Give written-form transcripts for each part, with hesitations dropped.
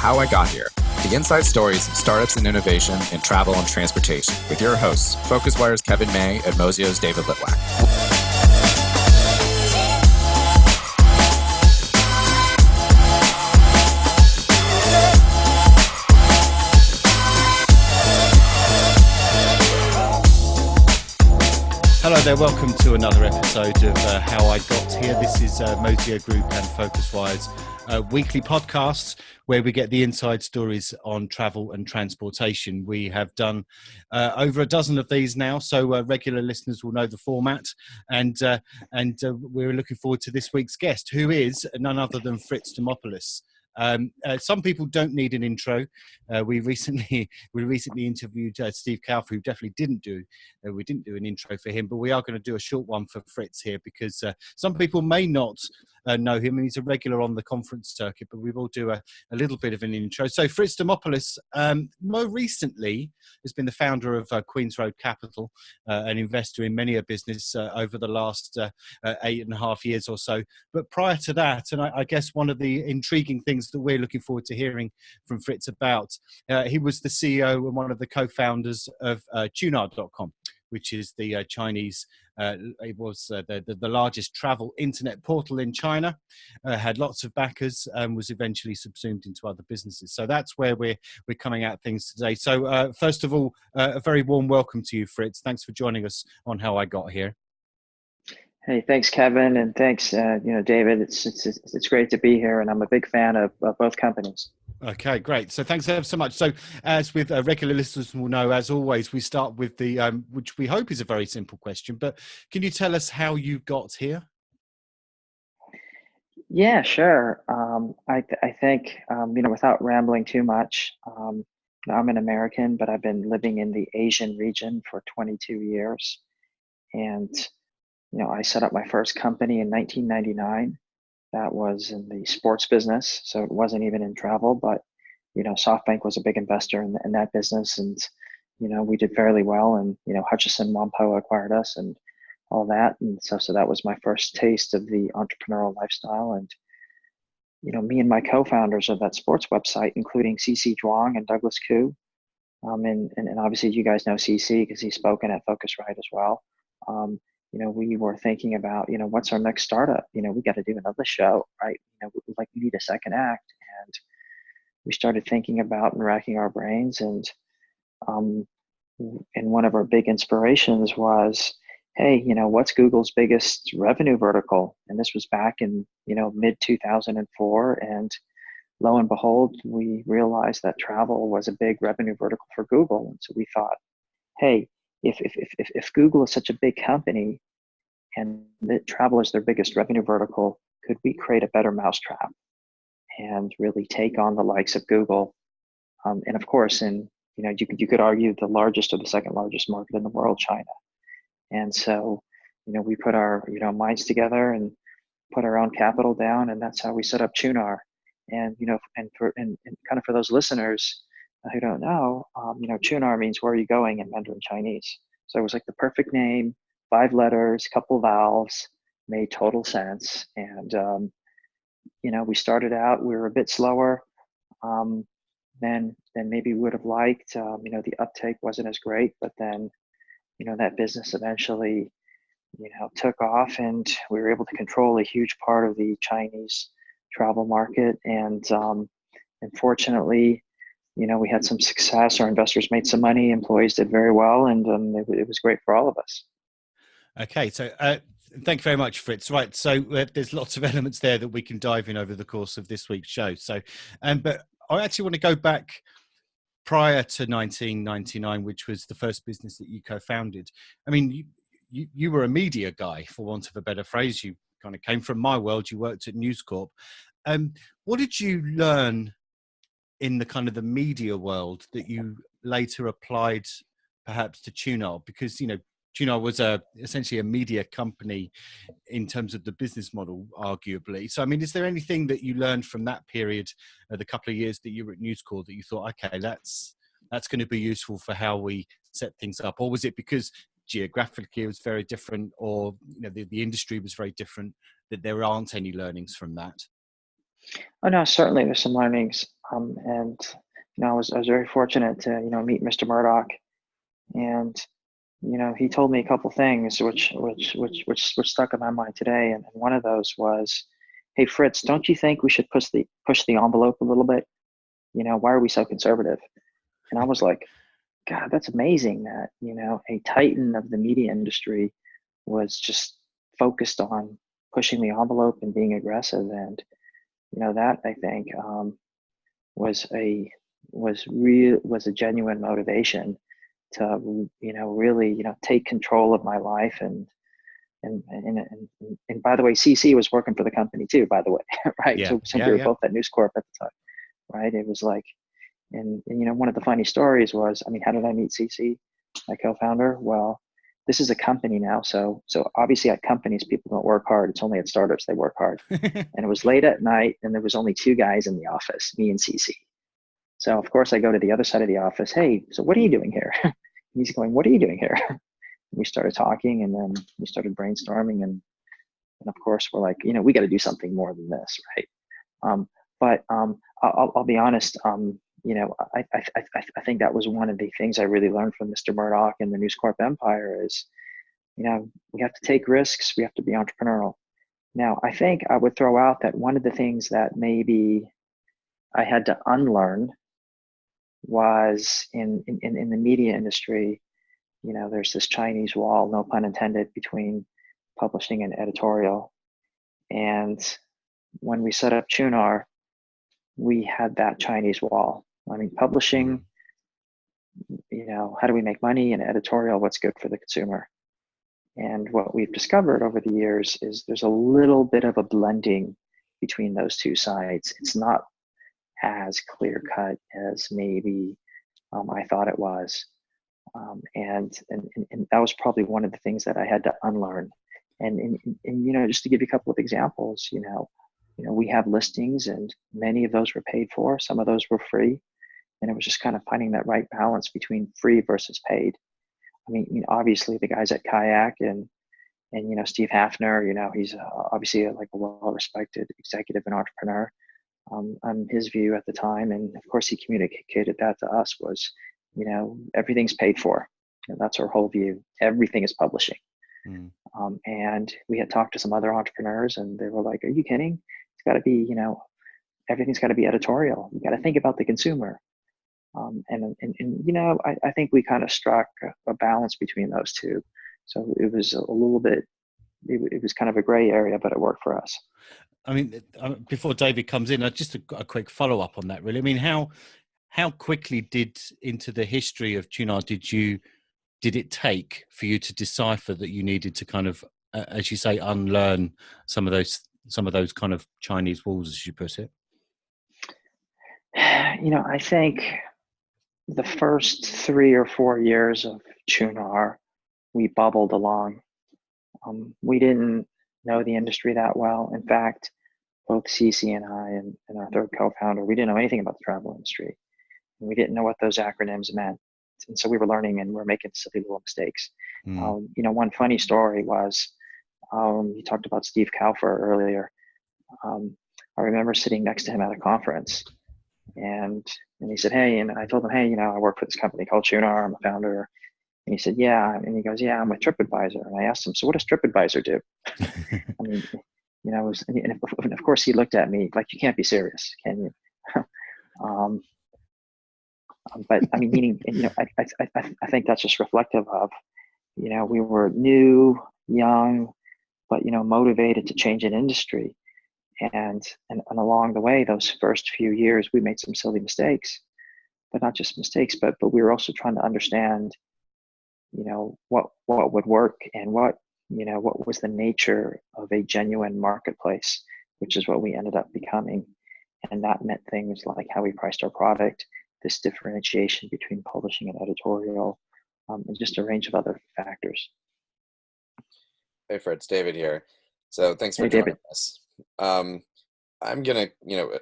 How I Got Here, the inside stories of startups and innovation in travel and transportation, with your hosts, PhocusWire's Kevin May and Mozio's David Litwak. Hello there, welcome to another episode of How I Got Here. This is Mozio Group and PhocusWire's weekly podcasts where we get the inside stories on travel and transportation. We have done over a dozen of these now, so regular listeners will know the format. And we're looking forward to this week's guest, who is none other than Fritz Demopoulos. Some people don't need an intro. We recently interviewed Steve Kauffer, who definitely didn't do. We didn't do an intro for him, but we are going to do a short one for Fritz here because some people may not know him. He's a regular on the conference circuit, but we will do a little bit of an intro. So Fritz Demopoulos, more recently, has been the founder of Qunar Capital, an investor in many a business over the last 8.5 years or so. But prior to that, and I guess one of the intriguing things that we're looking forward to hearing from Fritz about, he was the CEO and one of the co-founders of Qunar.com, which is the Chinese, it was the largest travel internet portal in China, had lots of backers and was eventually subsumed into other businesses. So that's where we're coming at things today. So first of all, a very warm welcome to you, Fritz. Thanks for joining us on How I Got Here. Hey, thanks, Kevin, and thanks, David. It's great to be here, and I'm a big fan of both companies. Okay, great. So thanks so much. So as with regular listeners will know, as always, we start with the, which we hope is a very simple question, but can you tell us how you got here? Yeah, sure. I think, without rambling too much, I'm an American, but I've been living in the Asian region for 22 years. And, I set up my first company in 1999. That was in the sports business, so it wasn't even in travel, but SoftBank was a big investor in that business, and we did fairly well, and Hutchison Whampoa acquired us and all that, and so that was my first taste of the entrepreneurial lifestyle. And me and my co-founders of that sports website, including CC Zhuang and Douglas Koo, and obviously you guys know CC because he's spoken at Focusrite as well. We were thinking about, what's our next startup? We got to do another show, right? We need a second act. And we started thinking about and racking our brains. And one of our big inspirations was, hey, what's Google's biggest revenue vertical? And this was back in, mid 2004. And lo and behold, we realized that travel was a big revenue vertical for Google. And so we thought, hey, if Google is such a big company and that travel is their biggest revenue vertical, could we create a better mousetrap and really take on the likes of Google? And of course, you could argue the largest or the second largest market in the world, China. And so, we put our minds together and put our own capital down, and that's how we set up Qunar. And kind of for those listeners who don't know, Qunar means where are you going in Mandarin Chinese. So it was like the perfect name, 5 letters, couple vowels, made total sense. And, we started out, we were a bit slower than maybe we would have liked. The uptake wasn't as great, but then, that business eventually, took off, and we were able to control a huge part of the Chinese travel market. And fortunately, we had some success. Our investors made some money. Employees did very well, and it was great for all of us. Okay, so thank you very much, Fritz. Right, so there's lots of elements there that we can dive in over the course of this week's show. So, but I actually want to go back prior to 1999, which was the first business that you co-founded. I mean, you were a media guy, for want of a better phrase. You kind of came from my world. You worked at News Corp. What did you learn in the kind of the media world that you later applied perhaps to Qunar? Because, Qunar was essentially a media company in terms of the business model, arguably. So, I mean, is there anything that you learned from that period, the couple of years that you were at News Corp, that you thought, okay, that's going to be useful for how we set things up? Or was it because geographically it was very different, or the industry was very different, that there aren't any learnings from that? Oh no, certainly there's some learnings. And I was very fortunate to meet Mr. Murdoch, and he told me a couple things which stuck in my mind today, and one of those was, "Hey Fritz, don't you think we should push the envelope a little bit? Why are we so conservative?" And I was like, God, that's amazing that a titan of the media industry was just focused on pushing the envelope and being aggressive, and that I think was a genuine motivation to really take control of my life. And by the way, CC was working for the company too, by the way. Right, Yeah, so yeah, we were yeah. both at News Corp at the time, right? It was like, and one of the funny stories was, I mean, how did I meet CC, my co-founder? Well, this is a company now, so obviously at companies people don't work hard. It's only at startups they work hard. And it was late at night, and there was only two guys in the office, me and CC. So of course I go to the other side of the office. Hey, so what are you doing here? And he's going, what are you doing here? And we started talking, and then we started brainstorming, and of course we're like, we got to do something more than this, right? But I'll be honest. I think that was one of the things I really learned from Mr. Murdoch and the News Corp empire is, we have to take risks. We have to be entrepreneurial. Now, I think I would throw out that one of the things that maybe I had to unlearn was in the media industry, there's this Chinese wall, no pun intended, between publishing and editorial. And when we set up Qunar, we had that Chinese wall. I mean, publishing, how do we make money? And editorial, what's good for the consumer? And what we've discovered over the years is there's a little bit of a blending between those two sides. It's not as clear cut as maybe I thought it was. And that was probably one of the things that I had to unlearn. And just to give you a couple of examples, we have listings, and many of those were paid for. Some of those were free. And it was just kind of finding that right balance between free versus paid. I mean, obviously the guys at Kayak and Steve Hafner, he's obviously like a well-respected executive and entrepreneur. His view at the time, and of course he communicated that to us, was, everything's paid for. That's our whole view. Everything is publishing. And we had talked to some other entrepreneurs, and they were like, "Are you kidding? It's got to be, everything's got to be editorial. You got to think about the consumer." I think we kind of struck a balance between those two. So it was a little bit, it was kind of a gray area, but it worked for us. I mean, before David comes in, just a quick follow up on that, really. I mean, how quickly into the history of Qunar did it take for you to decipher that you needed to kind of, as you say, unlearn some of those kind of Chinese walls, as you put it? I think the first 3 or 4 years of Qunar, we bubbled along. We didn't know the industry that well. In fact, both CC and I and our third co-founder, we didn't know anything about the travel industry. And we didn't know what those acronyms meant. And so we were learning, and we're making silly little mistakes. One funny story was, you talked about Steve Kaufer earlier. I remember sitting next to him at a conference, and he said, "Hey," and I told him, "Hey, I work for this company called Qunar. I'm a founder." And he said, "Yeah." And he goes, "Yeah, I'm with TripAdvisor." And I asked him, "So what does TripAdvisor do?" I mean, and of course he looked at me like, "You can't be serious, can you?" But I mean, meaning, I think that's just reflective of, we were new, young, but motivated to change an industry. And along the way, those first few years, we made some silly mistakes, but not just mistakes, but we were also trying to understand, what would work, and what was the nature of a genuine marketplace, which is what we ended up becoming. And that meant things like how we priced our product, this differentiation between publishing and editorial, and just a range of other factors. Hey, Fritz, David here. So thanks for Hey, joining David. us. I'm gonna,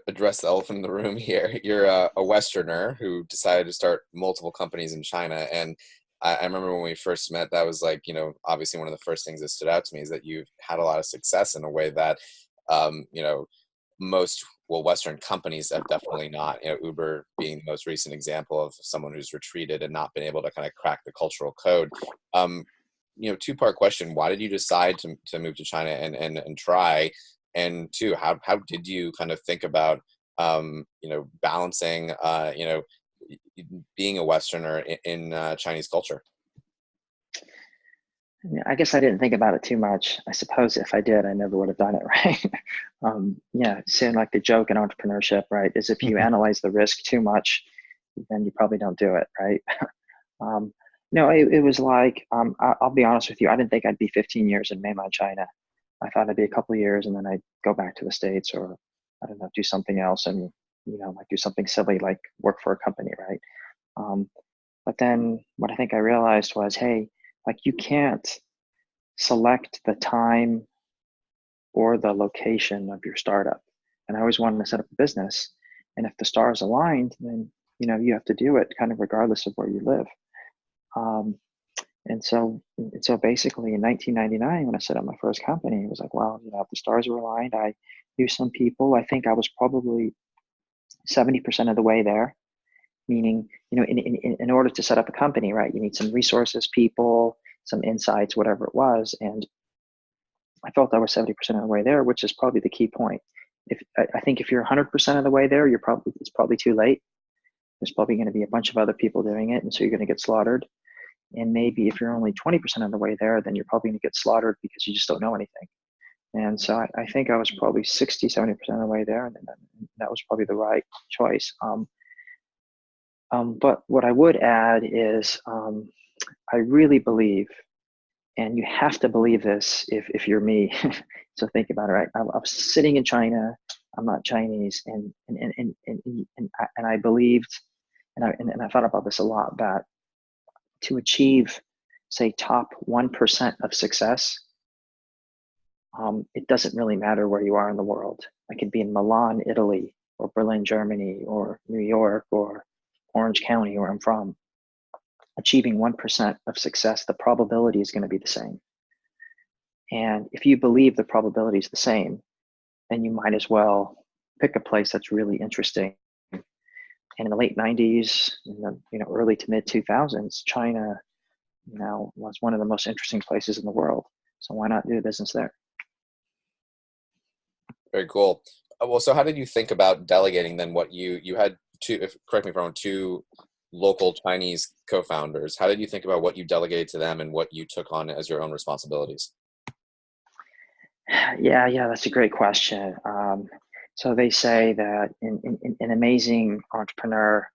address the elephant in the room here. You're a Westerner who decided to start multiple companies in China, and I remember when we first met, that was like, obviously one of the first things that stood out to me is that you've had a lot of success in a way that, most, well, Western companies have definitely not. Uber being the most recent example of someone who's retreated and not been able to kind of crack the cultural code. Two-part question: why did you decide to move to China and try? And two, how did you kind of think about balancing being a Westerner in Chinese culture? I guess I didn't think about it too much. I suppose if I did, I never would have done it, right? Saying like the joke in entrepreneurship, right, is if you analyze the risk too much, then you probably don't do it, right? No, it was like, I'll be honest with you, I didn't think I'd be 15 years in mainland China. I thought I'd be a couple of years and then I'd go back to the States, or I don't know, do something else and, like do something silly like work for a company, right? But then what I think I realized was, hey, like you can't select the time or the location of your startup. And I always wanted to set up a business. And if the stars aligned, then, you have to do it kind of regardless of where you live. And so basically in 1999, when I set up my first company, it was like, wow, if the stars were aligned, I knew some people. I think I was probably 70% of the way there. Meaning, in order to set up a company, right, you need some resources, people, some insights, whatever it was. And I felt I was 70% of the way there, which is probably the key point. I think if you're 100% of the way there, it's probably too late. There's probably going to be a bunch of other people doing it, and so you're going to get slaughtered. And maybe if you're only 20% of the way there, then you're probably going to get slaughtered because you just don't know anything. And so I think I was probably 60, 70% of the way there, and that was probably the right choice. But what I would add is I really believe, and you have to believe this if you're me. So think about it, right? I was sitting in China. I'm not Chinese, and I believed, and I thought about this a lot, that to achieve, say, top 1% of success, it doesn't really matter where you are in the world. I could be in Milan, Italy, or Berlin, Germany, or New York, or Orange County, where I'm from. Achieving 1% of success, the probability is going to be the same. And if you believe the probability is the same, then you might as well pick a place that's really interesting. And in the late 90s, in the early to mid 2000s, China, was one of the most interesting places in the world. So why not do business there? Very cool. Well, so how did you think about delegating then? What you had correct me if I'm wrong, two local Chinese co-founders. How did you think about what you delegated to them and what you took on as your own responsibilities? Yeah, that's a great question. So they say that an amazing entrepreneur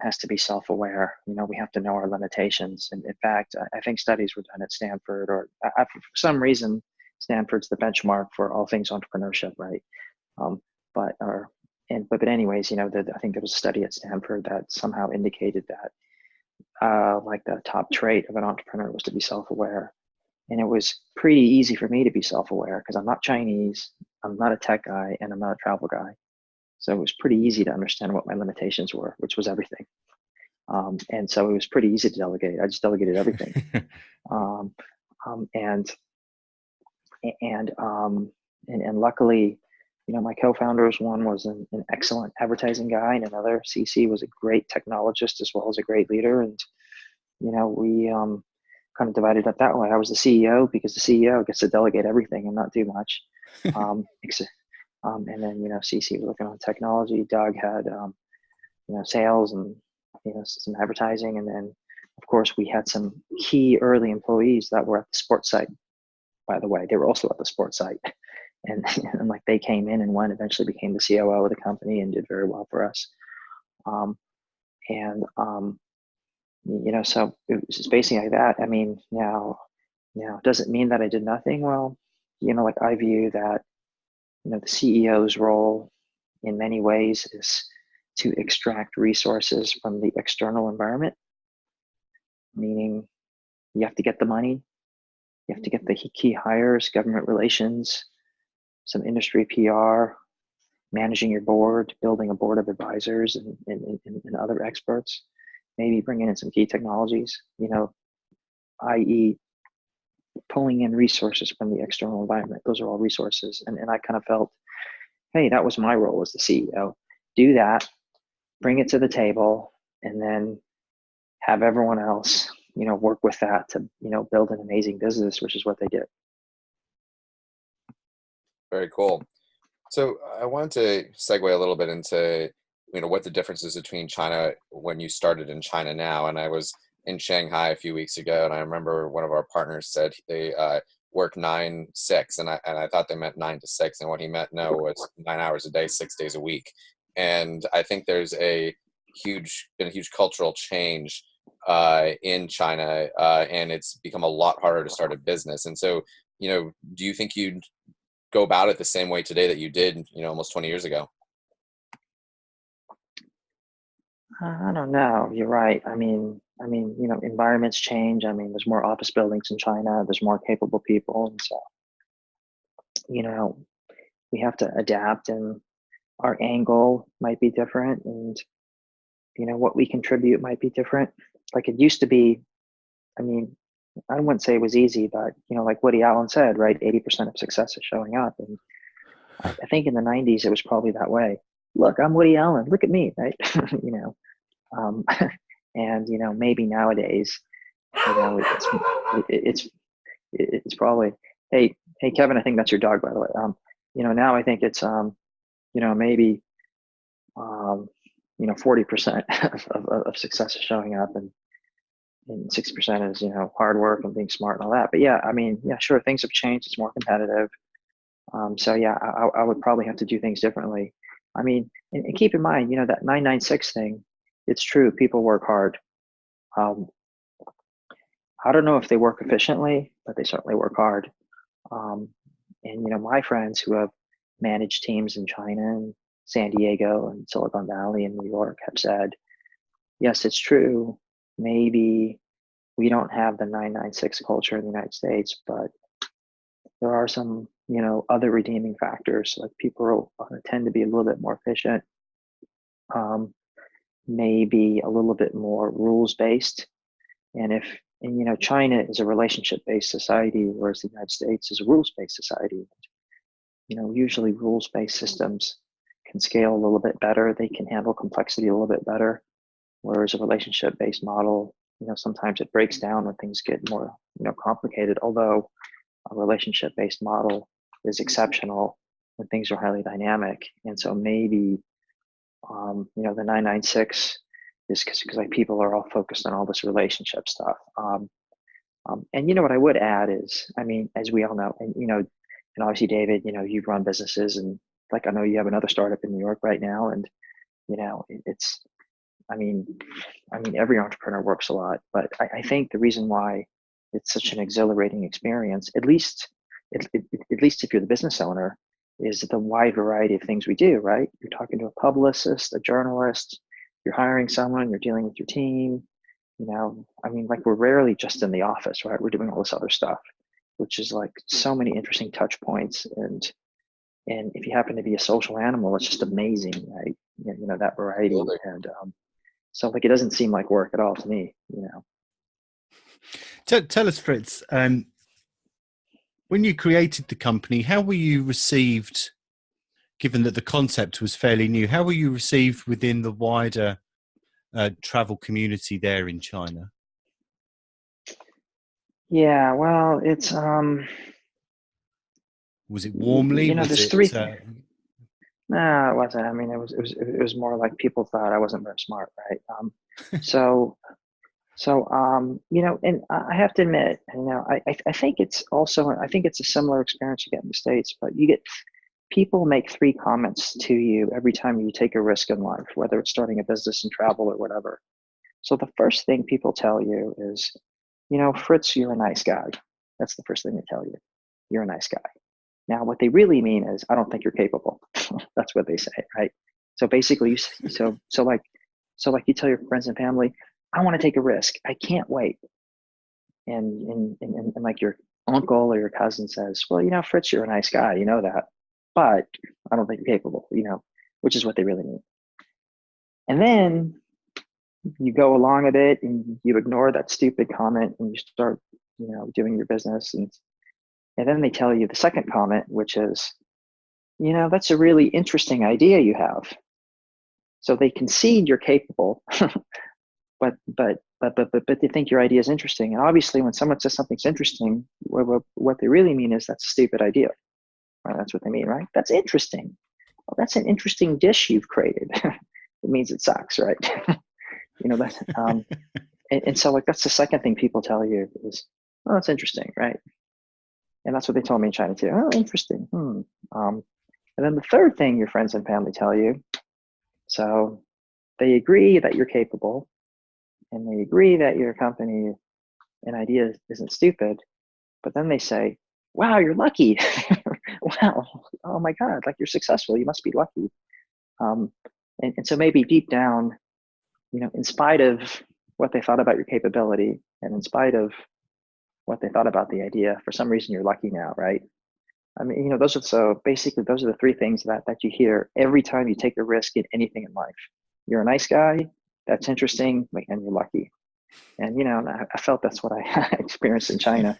has to be self-aware. We have to know our limitations. And in fact, I think studies were done at Stanford, or for some reason, Stanford's the benchmark for all things entrepreneurship, right? But anyways, I think there was a study at Stanford that somehow indicated that like the top trait of an entrepreneur was to be self-aware. And it was pretty easy for me to be self-aware because I'm not Chinese, I'm not a tech guy, and I'm not a travel guy. So it was pretty easy to understand what my limitations were, which was everything. And so it was pretty easy to delegate. I just delegated everything. And luckily, my co-founders, one was an excellent advertising guy, and another, CC, was a great technologist as well as a great leader. And, we kind of divided up that way. I was the CEO because the CEO gets to delegate everything and not do much. And then, CC was looking on technology. Doug had, sales and, some advertising. And then, of course, we had some key early employees that were at the sports site. By the way, they were also at the sports site. And like they came in, and one eventually became the COO of the company and did very well for us. So it was just basically like that. I mean, now, does it mean that I did nothing? Well, like I view that, the CEO's role in many ways is to extract resources from the external environment, meaning you have to get the money, you have to get the key hires, government relations, some industry PR, managing your board, building a board of advisors and other experts, maybe bringing in some key technologies, i.e. pulling in resources from the external environment. Those are all resources. And I kind of felt, hey, that was my role as the CEO. Do that, bring it to the table, and then have everyone else, work with that to, build an amazing business, which is what they did. Very cool. So I wanted to segue a little bit into, what the difference is between China when you started in China now. And I was in Shanghai a few weeks ago, and I remember one of our partners said they work 9-6, and I thought they meant 9 to 6, and what he meant was 9 hours a day, 6 days a week. And I think there's been a huge cultural change in China, and it's become a lot harder to start a business. And so, do you think you'd go about it the same way today that you did, almost 20 years ago? I don't know. You're right. I mean, environments change. I mean, there's more office buildings in China. There's more capable people, and so, we have to adapt, and our angle might be different, and what we contribute might be different. Like it used to be. I mean, I wouldn't say it was easy, but like Woody Allen said, right? 80% of success is showing up, and I think in the 90s it was probably that way. Look, I'm Woody Allen. Look at me, right? Um, and maybe nowadays, it's probably, hey Kevin, I think that's your dog, by the way. Now I think it's maybe 40% of success is showing up, and 60% is hard work and being smart and all that. But yeah, I mean, yeah, sure, things have changed. It's more competitive. So yeah, I would probably have to do things differently. I mean, and keep in mind, that 996 thing, it's true. People work hard. I don't know if they work efficiently, but they certainly work hard. And my friends who have managed teams in China and San Diego and Silicon Valley and New York have said, yes, it's true. Maybe we don't have the 996 culture in the United States, but there are some, other redeeming factors. Like people tend to be a little bit more efficient, maybe a little bit more rules based. And China is a relationship based society, whereas the United States is a rules based society. Usually rules based systems can scale a little bit better. They can handle complexity a little bit better. Whereas a relationship based model, sometimes it breaks down when things get more, complicated. Although a relationship based model is exceptional when things are highly dynamic. And so maybe, the 996 is because like people are all focused on all this relationship stuff. And what I would add is, I mean, as we all know, and obviously David, you've run businesses, and like I know you have another startup in New York right now, and it's, I mean, every entrepreneur works a lot, but I think the reason why it's such an exhilarating experience, at least if you're the business owner, is the wide variety of things we do. Right? You're talking to a publicist, a journalist, you're hiring someone, you're dealing with your team. Like we're rarely just in the office, right? We're doing all this other stuff, which is like so many interesting touch points. And if you happen to be a social animal, it's just amazing, right? That variety. Absolutely. And so like it doesn't seem like work at all to me. Tell us, Fritz, when you created the company, how were you received, given that the concept was fairly new? How were you received within the wider travel community there in China? Yeah, well, it's was it warmly? there's three. No, it wasn't. I mean, it was more like people thought I wasn't very smart, right? So and I have to admit, I think it's also, I think it's a similar experience you get in the States, but you get people make 3 comments to you every time you take a risk in life, whether it's starting a business in travel or whatever. So the first thing people tell you is, Fritz, you're a nice guy. That's the first thing they tell you. You're a nice guy. Now, what they really mean is, I don't think you're capable. That's what they say, right? So basically, so like you tell your friends and family, I want to take a risk. I can't wait. And like your uncle or your cousin says, well, Fritz, you're a nice guy. You know that, but I don't think you're capable. Which is what they really mean. And then you go along a bit and you ignore that stupid comment and you start, doing your business. And then they tell you the second comment, which is, that's a really interesting idea you have. So they concede you're capable, but they think your idea is interesting. And obviously, when someone says something's interesting, what they really mean is that's a stupid idea. Right? That's what they mean, right? That's interesting. Well, that's an interesting dish you've created. It means it sucks, right? That. And so like that's the second thing people tell you is, oh, that's interesting, right? And that's what they told me in China too. Oh, interesting. And then the third thing your friends and family tell you, so they agree that you're capable, and they agree that your company and idea isn't stupid, but then they say, wow, you're lucky. Wow, oh my God, like you're successful, you must be lucky. And so maybe deep down, in spite of what they thought about your capability and in spite of what they thought about the idea, for some reason you're lucky now, right? I mean, basically those are the three things that you hear every time you take a risk in anything in life. You're a nice guy, that's interesting, and you're lucky. And, I felt that's what I experienced in China.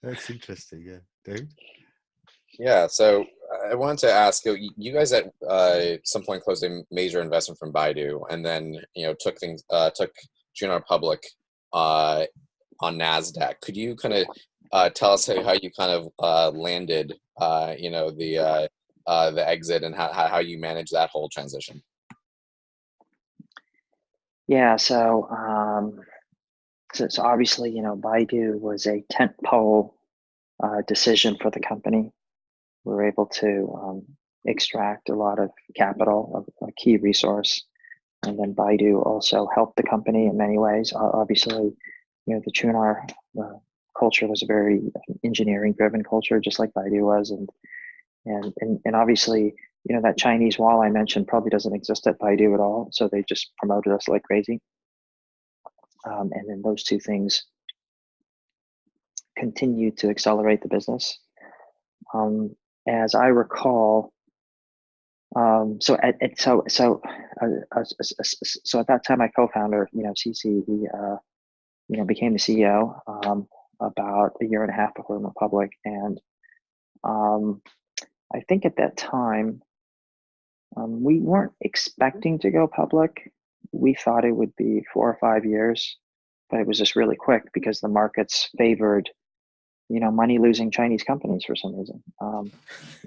That's interesting, yeah. Dude? Yeah, so I wanted to ask you guys at some point closed a major investment from Baidu, and then took Qunar public on Nasdaq. Could you kind of tell us how you kind of landed the exit and how you managed that whole transition? Yeah, so obviously Baidu was a tentpole decision for the company. We were able to extract a lot of capital, a key resource, and then Baidu also helped the company in many ways. Obviously, the Qunar culture was a very engineering-driven culture, just like Baidu was, and obviously, that Chinese wall I mentioned probably doesn't exist at Baidu at all. So they just promoted us like crazy, and then those two things continued to accelerate the business. As I recall, so at that time, my co-founder, CC, he, became the CEO about a year and a half before we went public, and I think at that time, we weren't expecting to go public. We thought it would be 4 or 5 years, but it was just really quick because the markets favored money losing Chinese companies for some reason.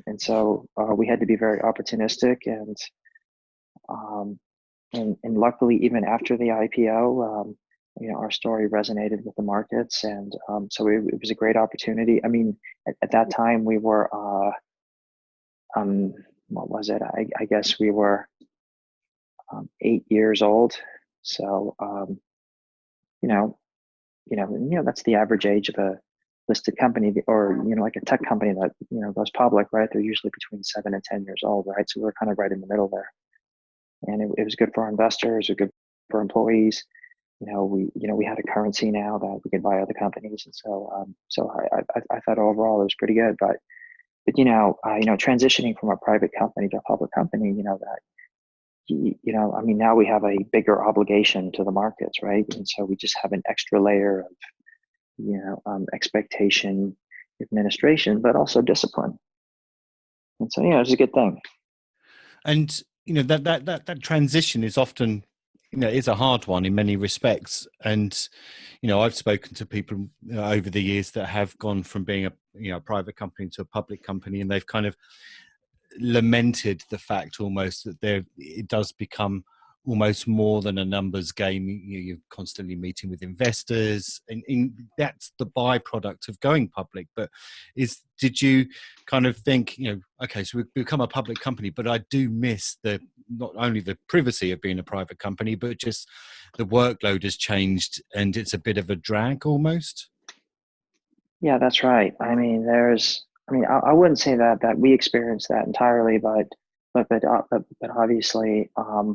And so we had to be very opportunistic and luckily even after the IPO, our story resonated with the markets. And so it was a great opportunity. I mean, at that time we were, what was it? I guess we were 8 years old. So, that's the average age of a listed company, or like a tech company that goes public, right? They're usually between 7 and 10 years old, right? So we're kind of right in the middle there, and it was good for our investors, it was good for employees. We had a currency now that we could buy other companies, and so I thought overall it was pretty good. But transitioning from a private company to a public company, I mean, now we have a bigger obligation to the markets, right? And so we just have an extra layer of expectation, administration, but also discipline. And so, it's a good thing. And that transition is often, is a hard one in many respects. And I've spoken to people over the years that have gone from being a private company to a public company, and they've kind of lamented the fact almost that it does become almost more than a numbers game. You're constantly meeting with investors, and that's the byproduct of going public. But did you kind of think, okay, so we've become a public company, but I do miss not only the privacy of being a private company, but just the workload has changed and it's a bit of a drag almost? Yeah, that's right. I mean, I wouldn't say that we experienced that entirely, but obviously, a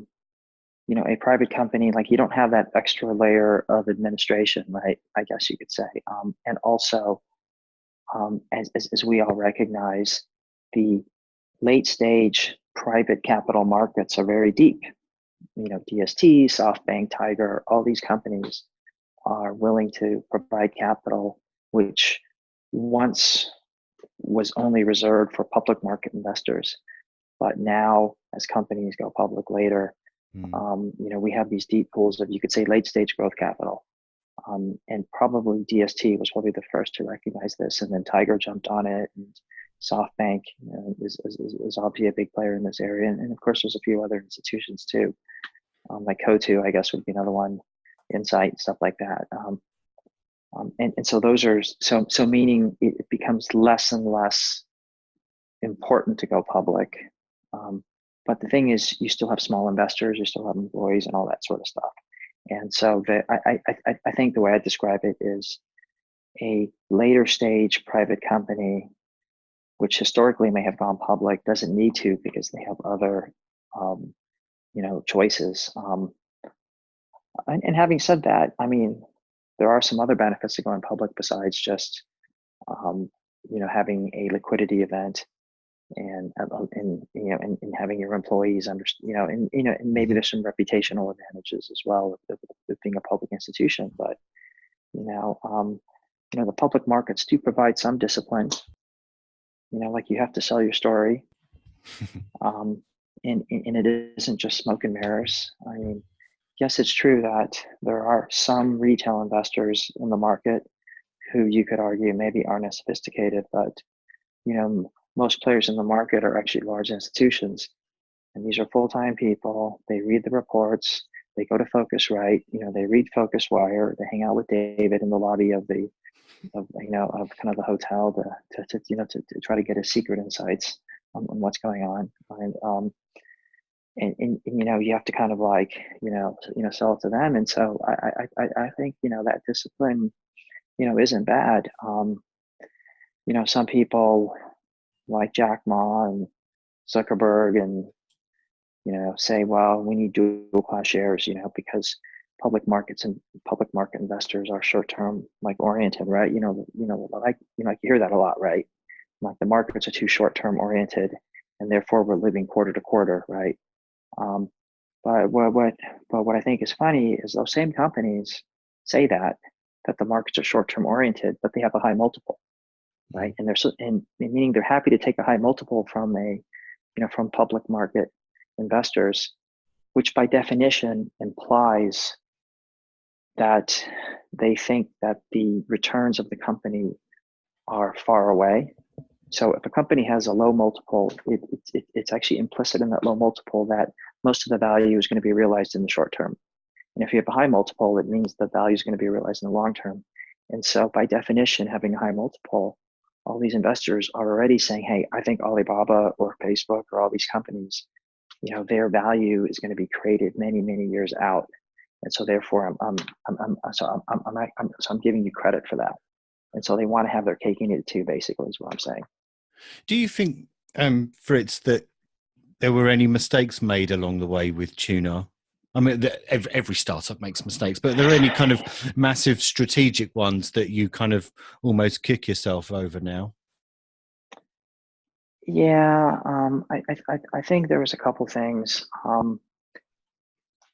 private company, like, you don't have that extra layer of administration, right? I guess you could say. And also, as we all recognize, the late stage private capital markets are very deep. DST, SoftBank, Tiger, all these companies are willing to provide capital, which once was only reserved for public market investors. But now, as companies go public later, we have these deep pools of, you could say, late stage growth capital. And probably DST was probably the first to recognize this, and then Tiger jumped on it, and SoftBank is obviously a big player in this area, and of course there's a few other institutions too, like Coatue, I guess, would be another one, Insight, stuff like that. And so those are so meaning it becomes less and less important to go public. But the thing is, you still have small investors, you still have employees, and all that sort of stuff. And so I think the way I describe it is a later stage private company, which historically may have gone public, doesn't need to because they have other, choices. And having said that, I mean, there are some other benefits to going public besides just, having a liquidity event and having your employees and maybe there's some reputational advantages as well with being a public institution. But the public markets do provide some discipline. Like you have to sell your story, and it isn't just smoke and mirrors. I mean, yes, it's true that there are some retail investors in the market who you could argue maybe aren't as sophisticated, but most players in the market are actually large institutions, and these are full-time people. They read the reports, they go to Focuswire, they read PhocusWire, they hang out with David in the lobby of the kind of the hotel to try to get his secret insights on what's going on, and you have to kind of like sell it to them. And so I think that discipline isn't bad. Some people like Jack Ma and Zuckerberg and say, well, we need dual class shares, because public markets and public market investors are short-term oriented, right? You hear that a lot, right? Like the markets are too short-term oriented, and therefore we're living quarter to quarter, right? But what I think is funny is those same companies say that the markets are short-term oriented, but they have a high multiple, right? And meaning they're happy to take a high multiple from from public market investors, which by definition implies that they think that the returns of the company are far away. So if a company has a low multiple, it's actually implicit in that low multiple that most of the value is going to be realized in the short term. And if you have a high multiple, it means the value is going to be realized in the long term. And so by definition, having a high multiple, all these investors are already saying, hey, I think Alibaba or Facebook or all these companies, their value is going to be created many, many years out. And so therefore I'm giving you credit for that. And so they want to have their cake and eat it too, basically, is what I'm saying. Do you think, Fritz, that there were any mistakes made along the way with Qunar? I mean, every startup makes mistakes, but are there any kind of massive strategic ones that you kind of almost kick yourself over now? Yeah, I think there was a couple things.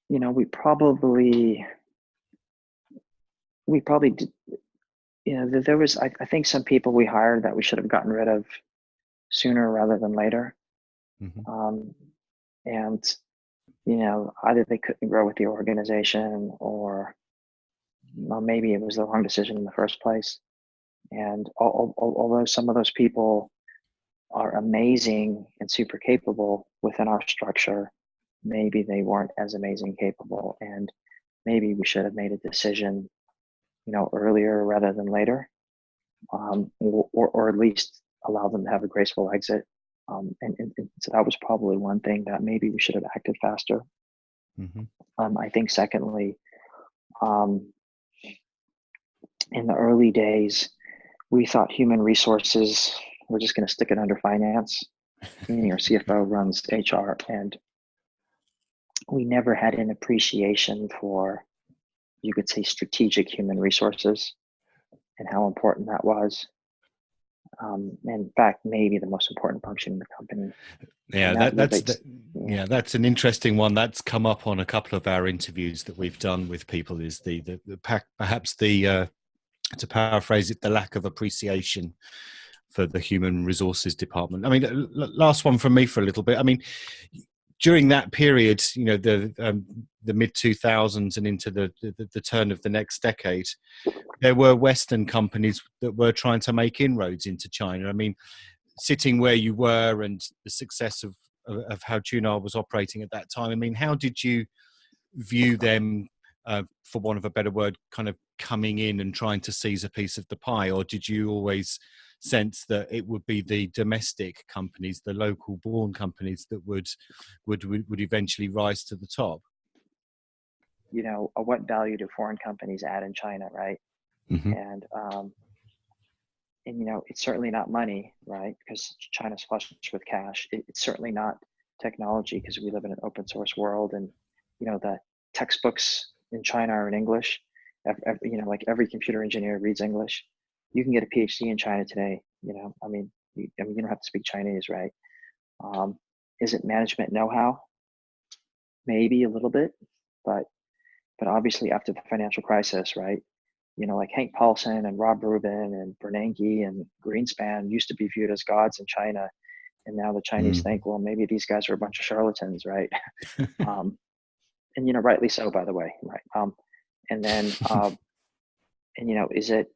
We probably did. There was, I think, some people we hired that we should have gotten rid of sooner rather than later. Mm-hmm. And either they couldn't grow with the organization, or maybe it was the wrong decision in the first place. And although some of those people are amazing and super capable within our structure, maybe they weren't as amazing capable, and maybe we should have made a decision earlier rather than later, or at least allow them to have a graceful exit. And so that was probably one thing that maybe we should have acted faster. Mm-hmm. I think secondly, in the early days, we thought human resources, we're just going to stick it under finance, meaning our CFO runs HR, and we never had an appreciation for, you could say, strategic human resources and how important that was. In fact, maybe the most important function in the company. Yeah, that's an interesting one. That's come up on a couple of our interviews that we've done with people. Is perhaps the to paraphrase it, the lack of appreciation for the human resources department. I mean, last one from me for a little bit. I mean, during that period, you know, the mid 2000s and into the turn of the next decade, there were Western companies that were trying to make inroads into China. I mean, sitting where you were and the success of how Qunar was operating at that time, I mean, how did you view them, for want of a better word, kind of coming in and trying to seize a piece of the pie? Or did you always sense that it would be the domestic companies, the local born companies that would eventually rise to the top? You know, what value do foreign companies add in China, right? Mm-hmm. And you know, it's certainly not money, right? Because China's flush with cash. It's certainly not technology, because we live in an open source world, and you know, the textbooks in China are in English. You know, like every computer engineer reads English. You can get a PhD in China today. You know, I mean, you don't have to speak Chinese, right? Is it management know-how? Maybe a little bit, but obviously after the financial crisis, right? You know, like Hank Paulson and Rob Rubin and Bernanke and Greenspan used to be viewed as gods in China, and now the Chinese think, well, maybe these guys are a bunch of charlatans, right? And you know, rightly so, by the way, right? And then, and you know, is it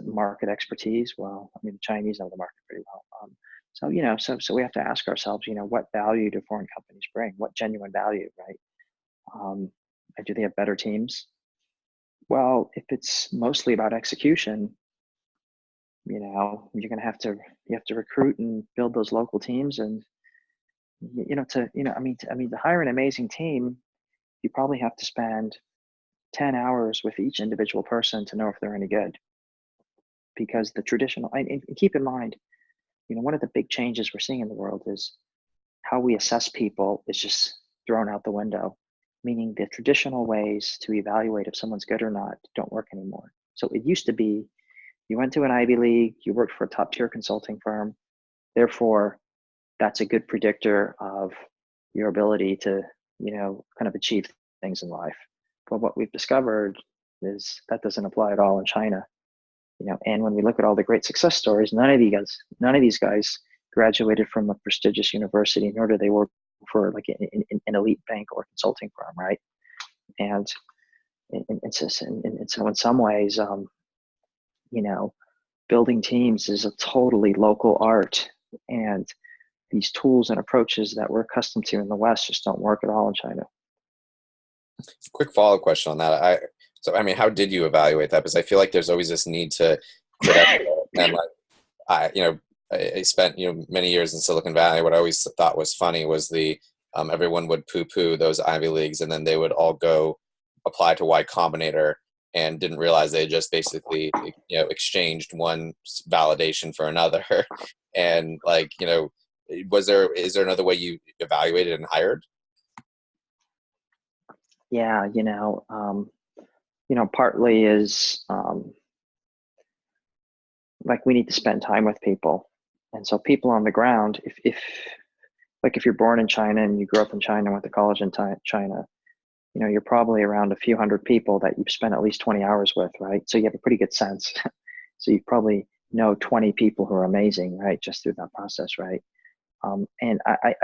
market expertise? Well, I mean, the Chinese know the market pretty well. So you know, so we have to ask ourselves, you know, what value do foreign companies bring? What genuine value, right? Do they have better teams? Well, if it's mostly about execution, you know, you have to recruit and build those local teams, and you know, to hire an amazing team, you probably have to spend 10 hours with each individual person to know if they're any good. Because the traditional, and keep in mind, you know, one of the big changes we're seeing in the world is how we assess people is just thrown out the window. Meaning the traditional ways to evaluate if someone's good or not don't work anymore. So it used to be, you went to an Ivy League, you worked for a top tier consulting firm, therefore that's a good predictor of your ability to, you know, kind of achieve things in life. But what we've discovered is that doesn't apply at all in China. You know, and when we look at all the great success stories, none of these guys graduated from a prestigious university, nor do they work for like an elite bank or consulting firm, right? And so in some ways, you know, building teams is a totally local art, and these tools and approaches that we're accustomed to in the West just don't work at all in China. Quick follow-up question on that. So I mean, how did you evaluate that? Because I feel like there's always this need to quit out, and like I spent, you know, many years in Silicon Valley. What I always thought was funny was the everyone would poo-poo those Ivy Leagues, and then they would all go apply to Y Combinator and didn't realize they just basically, you know, exchanged one validation for another. And like, you know, is there another way you evaluated and hired? Yeah, you know, partly is like we need to spend time with people, and so people on the ground, if you're born in China and you grew up in China, went to college in China, you know, you're probably around a few hundred people that you've spent at least 20 hours with, right? So you have a pretty good sense. So you probably know 20 people who are amazing, right? Just through that process, right? And I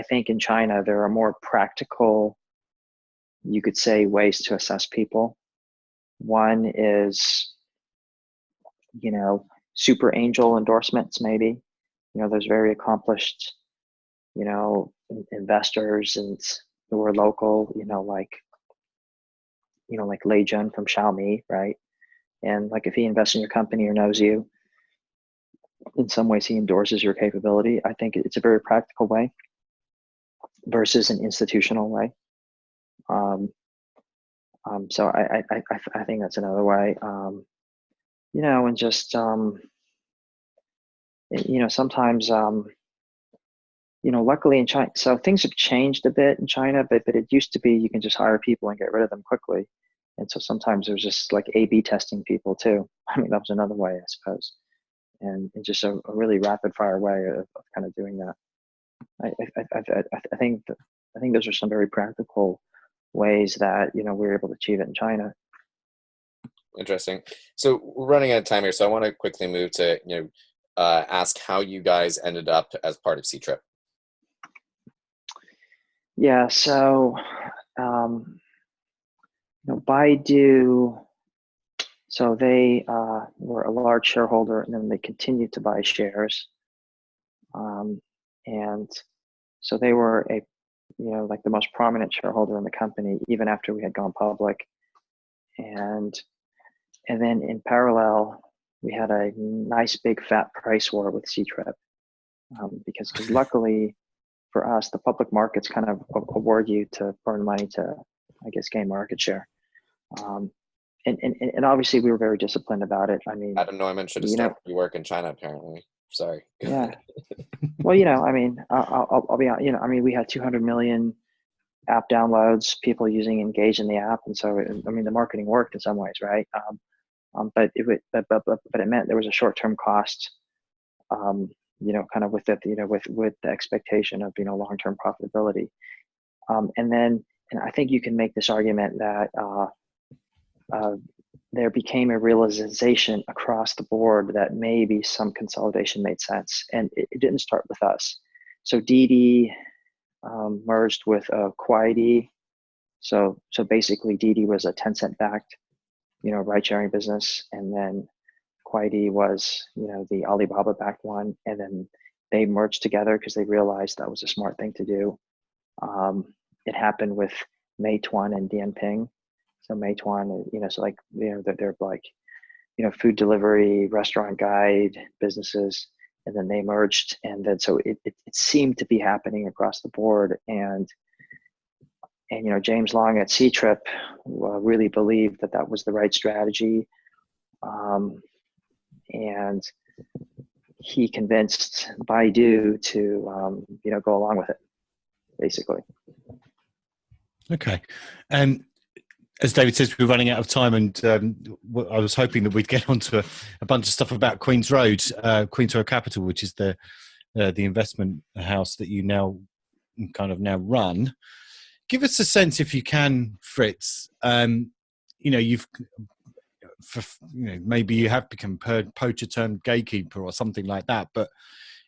think in China, there are more practical, you could say, ways to assess people. One is, you know, super angel endorsements, maybe. You know, there's very accomplished, you know, investors and who are local, like Lei Jun from Xiaomi, right? And like if he invests in your company or knows you, in some ways he endorses your capability. I think it's a very practical way versus an institutional way. So I think that's another way. And just sometimes luckily in China, so things have changed a bit in China, but it used to be you can just hire people and get rid of them quickly. And so sometimes there's just like A/B testing people too. I mean, that was another way, I suppose. And just a really rapid fire way of kind of doing that. I think those are some very practical ways that, we were able to achieve it in China. Interesting. So we're running out of time here, so I want to quickly move to ask how you guys ended up as part of Seatrip. Yeah, so Baidu, so they were a large shareholder, and then they continued to buy shares, and so they were like the most prominent shareholder in the company even after we had gone public, and then in parallel we had a nice big fat price war with Seatrip, because luckily for us, the public markets kind of award you to burn money to, I guess, gain market share. And obviously we were very disciplined about it. I mean, Adam Neumann should have started work in China, apparently. Sorry. Yeah. Well, I mean, I'll be honest, I mean, we had 200 million app downloads, people engage in the app. And so, I mean, the marketing worked in some ways, right? But it meant there was a short-term cost, kind of with it, with the expectation of, long-term profitability. And I think you can make this argument that there became a realization across the board that maybe some consolidation made sense, and it didn't start with us. So Didi merged with Kuaidi. So basically, Didi was a Tencent-backed, ride-sharing business, and then Kuaidi was, the Alibaba-backed one, and then they merged together because they realized that was a smart thing to do. It happened with Meituan and Dianping. So Meituan, they're like, food delivery, restaurant guide businesses, and then they merged, and then so it seemed to be happening across the board, and James Long at Seatrip really believed that was the right strategy, and he convinced Baidu to go along with it, basically. Okay, and as David says, we're running out of time, and I was hoping that we'd get onto a bunch of stuff about Queen's Road, Qunar Capital, which is the investment house that you now run. Give us a sense, if you can, Fritz. You've, maybe you have become poacher turned gatekeeper or something like that, but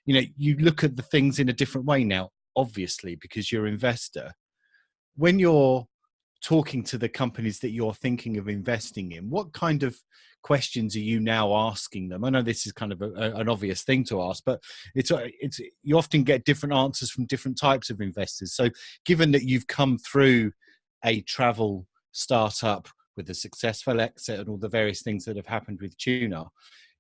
you look at the things in a different way now, obviously, because you're an investor. When you're talking to the companies that you're thinking of investing in, what kind of questions are you now asking them? I know this is kind of an obvious thing to ask, but it's you often get different answers from different types of investors. So given that you've come through a travel startup with a successful exit and all the various things that have happened with Qunar,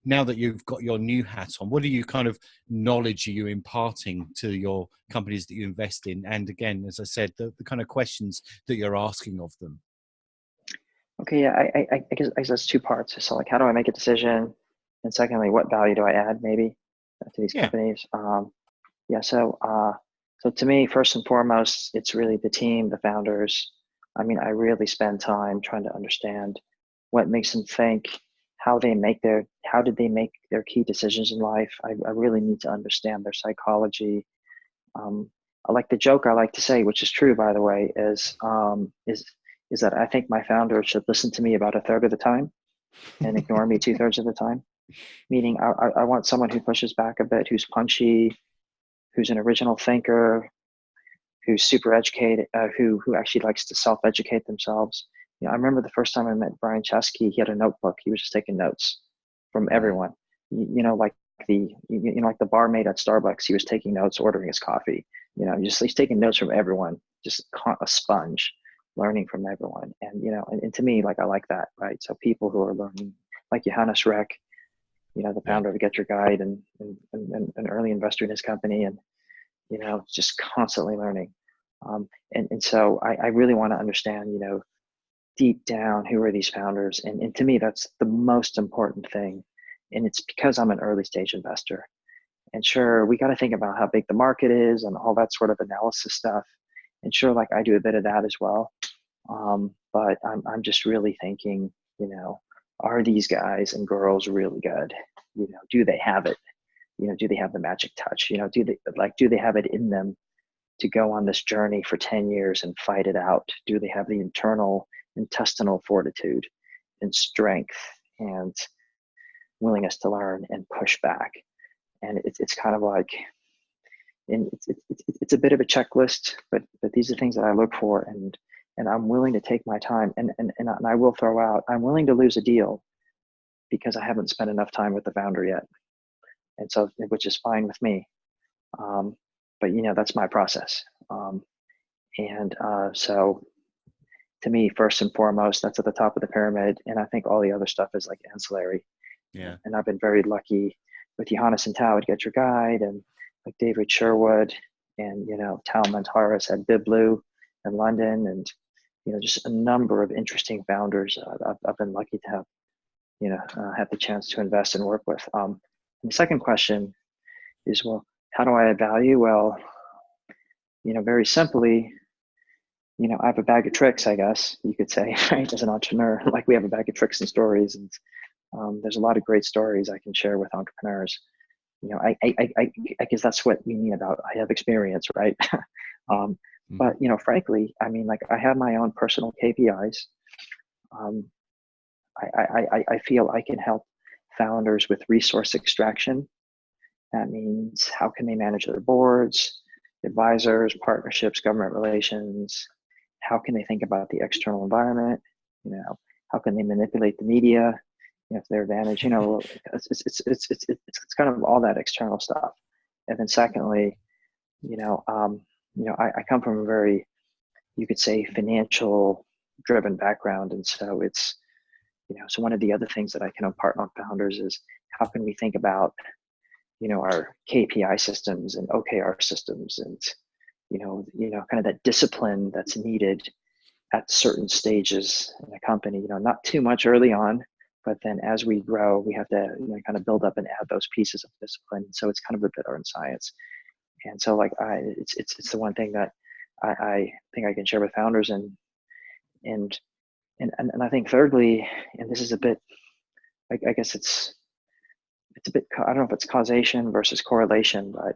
now that you've got your new hat on, what are you kind of knowledge are you imparting to your companies that you invest in? And again, as I said, the kind of questions that you're asking of them. Okay, yeah, I guess that's two parts. So like, how do I make a decision? And secondly, what value do I add maybe to these companies? So to me, first and foremost, it's really the team, the founders. I mean, I really spend time trying to understand what makes them think, how did they make their key decisions in life. I really need to understand their psychology. I like the joke I like to say, which is true, by the way, is that I think my founders should listen to me about a third of the time and ignore me 2/3 of the time. Meaning I want someone who pushes back a bit, who's punchy, who's an original thinker, who's super educated, who actually likes to self-educate themselves. I remember the first time I met Brian Chesky, he had a notebook. He was just taking notes from everyone. Like the barmaid at Starbucks, he was taking notes, ordering his coffee. He's taking notes from everyone, just a sponge, learning from everyone. And to me, like, I like that, right? So people who are learning, like Johannes Reck, the founder of Get Your Guide and an early investor in his company, and just constantly learning. And so I really want to understand, deep down, who are these founders? And to me, that's the most important thing. And it's because I'm an early stage investor. And sure, we got to think about how big the market is and all that sort of analysis stuff. And sure, like, I do a bit of that as well. But I'm just really thinking, are these guys and girls really good? Do they have it? Do they have the magic touch? Do they have it in them to go on this journey for 10 years and fight it out? Do they have the intestinal fortitude? and strength and willingness to learn and push back. And it's kind of like, and it's a bit of a checklist, but these are things that I look for, and I'm willing to take my time, and I will throw out, I'm willing to lose a deal because I haven't spent enough time with the founder yet, and so, which is fine with me. But that's my process. So to me, first and foremost, that's at the top of the pyramid, and I think all the other stuff is like ancillary. Yeah. And I've been very lucky with Johannes and Tao at Get Your Guide, and like David Sherwood, and Tal Mentaris at Biblu in London, and just a number of interesting founders I've been lucky to have had the chance to invest and work with. And the second question is, well, how do I add value? Well, very simply, I have a bag of tricks, I guess you could say, right? As an entrepreneur, like we have a bag of tricks and stories, and there's a lot of great stories I can share with entrepreneurs. I guess that's what we mean about I have experience, right? But frankly, I mean, like I have my own personal KPIs. I feel I can help founders with resource extraction. That means how can they manage their boards, advisors, partnerships, government relations? How can they think about the external environment? How can they manipulate the media? To their advantage, it's kind of all that external stuff. And then secondly, I come from a very, you could say, financial driven background. And so it's, so one of the other things that I can impart on founders is how can we think about, our KPI systems and OKR systems, and, kind of that discipline that's needed at certain stages in a company, not too much early on, but then as we grow, we have to kind of build up and add those pieces of discipline. So it's kind of a bit art and science. And so like it's the one thing that I think I can share with founders, and I think thirdly, and this is a bit, I guess it's a bit, I don't know if it's causation versus correlation, but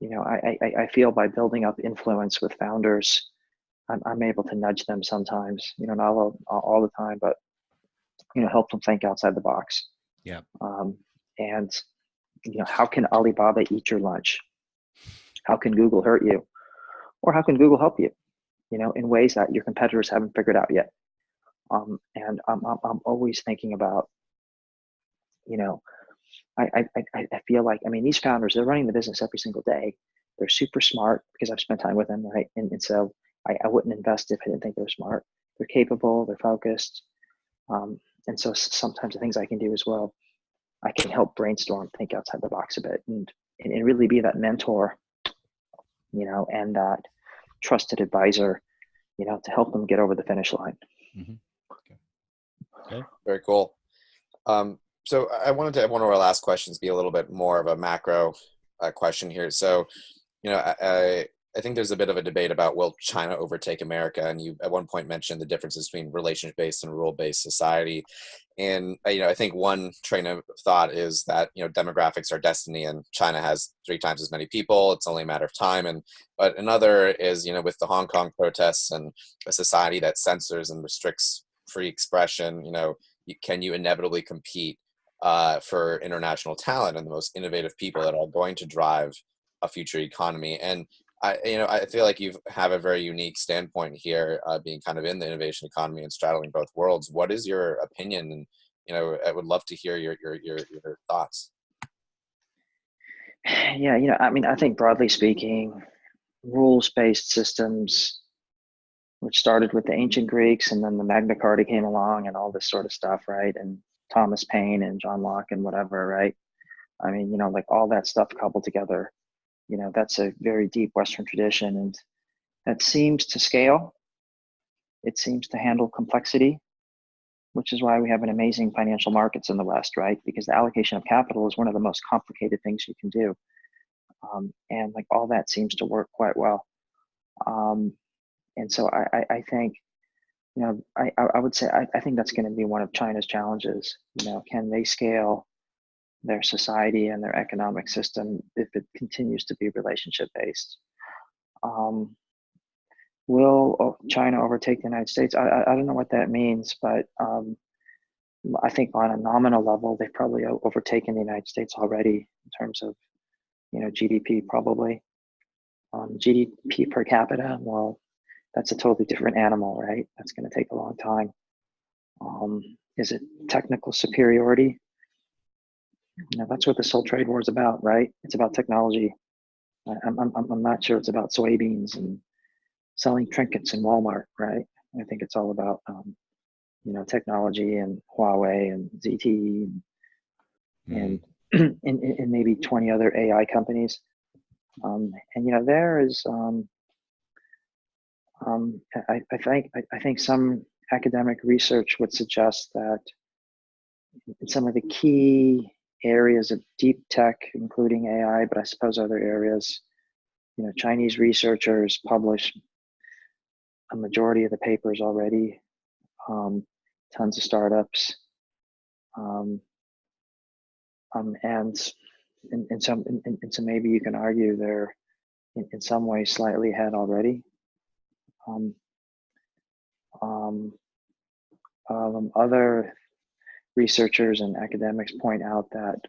I feel by building up influence with founders, I'm able to nudge them sometimes, not all the time, but help them think outside the box. Yeah. And how can Alibaba eat your lunch? How can Google hurt you? Or how can Google help you? In ways that your competitors haven't figured out yet. And I'm always thinking about, I feel like, I mean, these founders, they're running the business every single day. They're super smart because I've spent time with them, right? And so I wouldn't invest if I didn't think they're smart. They're capable, they're focused. And so sometimes the things I can do as well, I can help brainstorm, think outside the box a bit, and really be that mentor, and that trusted advisor, to help them get over the finish line. Mm-hmm. Okay. Very cool. So I wanted to have one of our last questions be a little bit more of a macro question here. So, I think there's a bit of a debate about will China overtake America, and you at one point mentioned the differences between relationship-based and rule-based society. And I think one train of thought is that demographics are destiny, and China has 3 times as many people. It's only a matter of time. But another is with the Hong Kong protests and a society that censors and restricts free expression. Can you inevitably compete for international talent and the most innovative people that are going to drive a future economy? And I feel like you have a very unique standpoint here, being kind of in the innovation economy and straddling both worlds. What is your opinion? And I would love to hear your thoughts. Yeah, I mean, I think broadly speaking, rules-based systems, which started with the ancient Greeks, and then the Magna Carta came along, and all this sort of stuff, right? And Thomas Paine and John Locke and whatever, right? I mean, like all that stuff coupled together. That's a very deep Western tradition, and that seems to scale. It seems to handle complexity, which is why we have an amazing financial markets in the West, right? Because the allocation of capital is one of the most complicated things you can do. And like all that seems to work quite well. And so I think, I would say, I think that's going to be one of China's challenges. Can they scale their society and their economic system if it continues to be relationship based? Will China overtake the United States? I don't know what that means, but I think on a nominal level, they've probably overtaken the United States already in terms of, GDP probably. GDP per capita, well, that's a totally different animal, right? That's going to take a long time. Is it technical superiority? That's what this whole trade war is about, right? It's about technology. I'm not sure it's about soybeans and selling trinkets in Walmart, right? I think it's all about technology and Huawei and ZTE and and maybe 20 other AI companies. There is I think some academic research would suggest that in some of the key areas of deep tech, including AI, but I suppose other areas, Chinese researchers publish a majority of the papers already, tons of startups, and so maybe you can argue they're in some ways slightly ahead already. Other researchers and academics point out that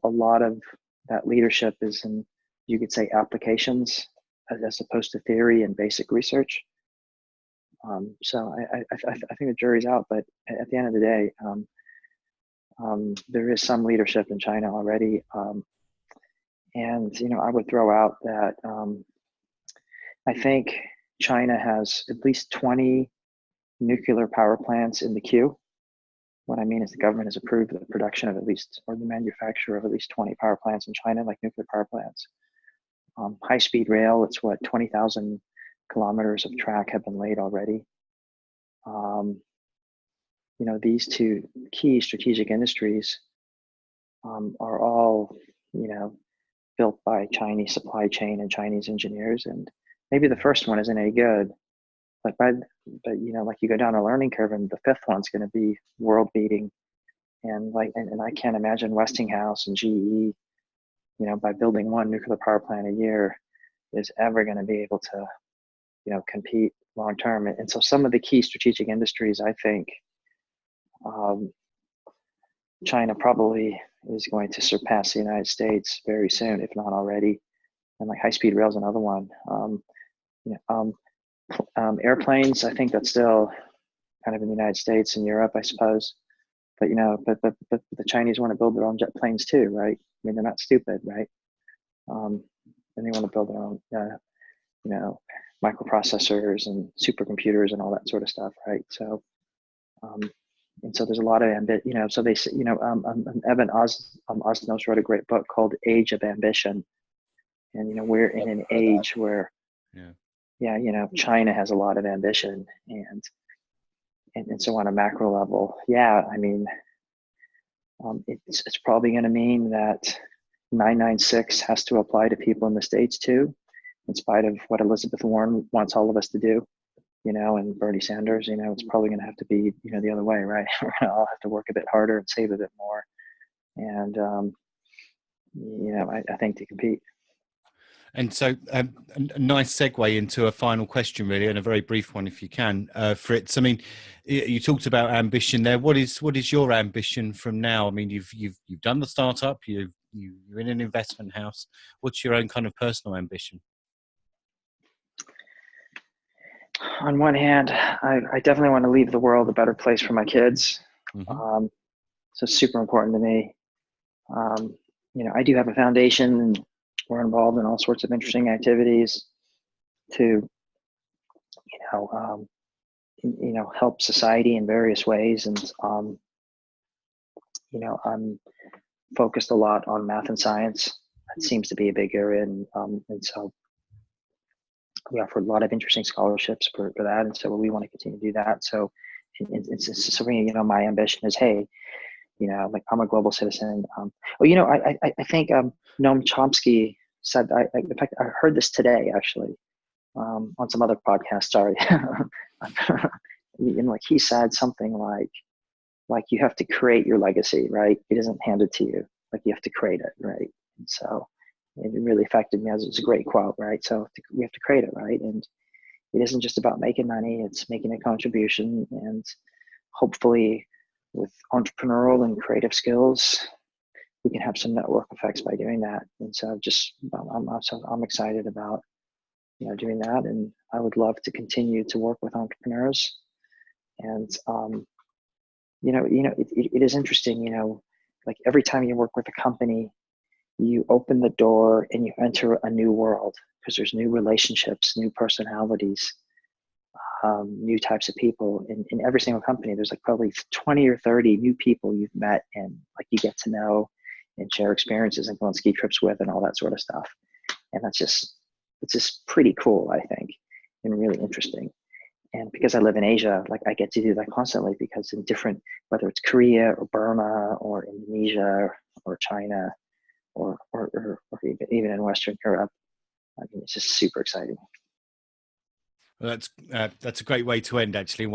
a lot of that leadership is in, you could say, applications as opposed to theory and basic research. So I think the jury's out, but at the end of the day, there is some leadership in China already. And I would throw out that I think China has at least 20 nuclear power plants in the queue. What I mean is the government has approved the production of at least, or the manufacture of at least 20 power plants in China, like nuclear power plants. High-speed rail, it's 20,000 kilometers of track have been laid already. These two key strategic industries are all, built by Chinese supply chain and Chinese engineers. And maybe the first one isn't any good, but like you go down a learning curve, and the fifth one's going to be world beating. And I can't imagine Westinghouse and GE, by building one nuclear power plant a year, is ever going to be able to, compete long term. And so some of the key strategic industries, I think, China probably is going to surpass the United States very soon, if not already. And like high-speed rail is another one. Airplanes, I think that's still kind of in the United States and Europe, I suppose. But but the Chinese want to build their own jet planes too, right? I mean, they're not stupid, right? And they want to build their own, microprocessors and supercomputers and all that sort of stuff, right? So, and so there's a lot of ambition. So they say, Evan Osnos wrote a great book called Age of Ambition, and we're in an age where, China has a lot of ambition, and so on a macro level, I mean, it's probably going to mean that 996 has to apply to people in the States too, in spite of what Elizabeth Warren wants all of us to do, and Bernie Sanders. It's probably going to have to be, the other way, right? We're going to all have to work a bit harder and save a bit more, and I think to compete. And so a nice segue into a final question, really, and a very brief one if you can, Fritz. I mean, you talked about ambition there. What is your ambition from now? I mean, you've done the startup, you're in an investment house. What's your own kind of personal ambition? On one hand, I definitely want to leave the world a better place for my kids. Mm-hmm. So it's super important to me. I do have a foundation, and we're involved in all sorts of interesting activities to, help society in various ways. And, I'm focused a lot on math and science. It seems to be a big area. And so we offer a lot of interesting scholarships for that. And so we want to continue to do that. So it's my ambition is, hey, like I'm a global citizen. I think Noam Chomsky said, in fact, I heard this today, actually, on some other podcast, sorry. Like he said something like you have to create your legacy, right? It isn't handed to you. Like you have to create it, right? And so it really affected me. It's a great quote, right? So we have to create it, right? And it isn't just about making money, it's making a contribution and hopefully with entrepreneurial and creative skills, we can have some network effects by doing that. And so I'm excited about, doing that. And I would love to continue to work with entrepreneurs. And, it is interesting, like every time you work with a company, you open the door and you enter a new world, because there's new relationships, new personalities, new types of people in every single company. There's like probably 20 or 30 new people you've met and like you get to know and share experiences and go on ski trips with and all that sort of stuff. And it's just pretty cool, I think, and really interesting. And because I live in Asia, like I get to do that constantly, because in different, whether it's Korea or Burma or Indonesia or China or even in Western Europe, I mean, it's just super exciting. Well, that's a great way to end. Actually,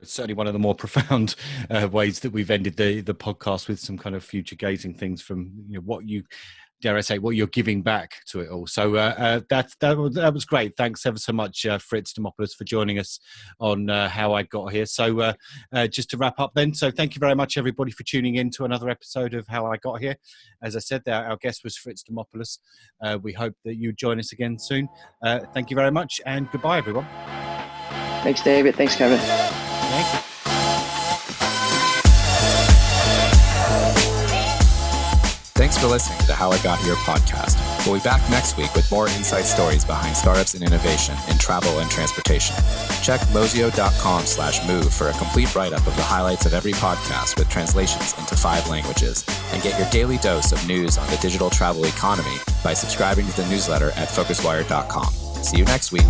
certainly one of the more profound ways that we've ended the podcast, with some kind of future gazing things from what you, dare I say, what you're giving back to it all. So that was great. Thanks ever so much, Fritz Demopoulos, for joining us on How I Got Here. So just to wrap up then, so thank you very much, everybody, for tuning in to another episode of How I Got Here. As I said, our guest was Fritz Demopoulos. We hope that you join us again soon. Thank you very much, and goodbye, everyone. Thanks, David. Thanks, Kevin. Thank you. Thanks for listening to the How I Got Here podcast. We'll be back next week with more inside stories behind startups and innovation in travel and transportation. Check mozio.com/move for a complete write-up of the highlights of every podcast with translations into 5 languages, and get your daily dose of news on the digital travel economy by subscribing to the newsletter at PhocusWire.com. See you next week.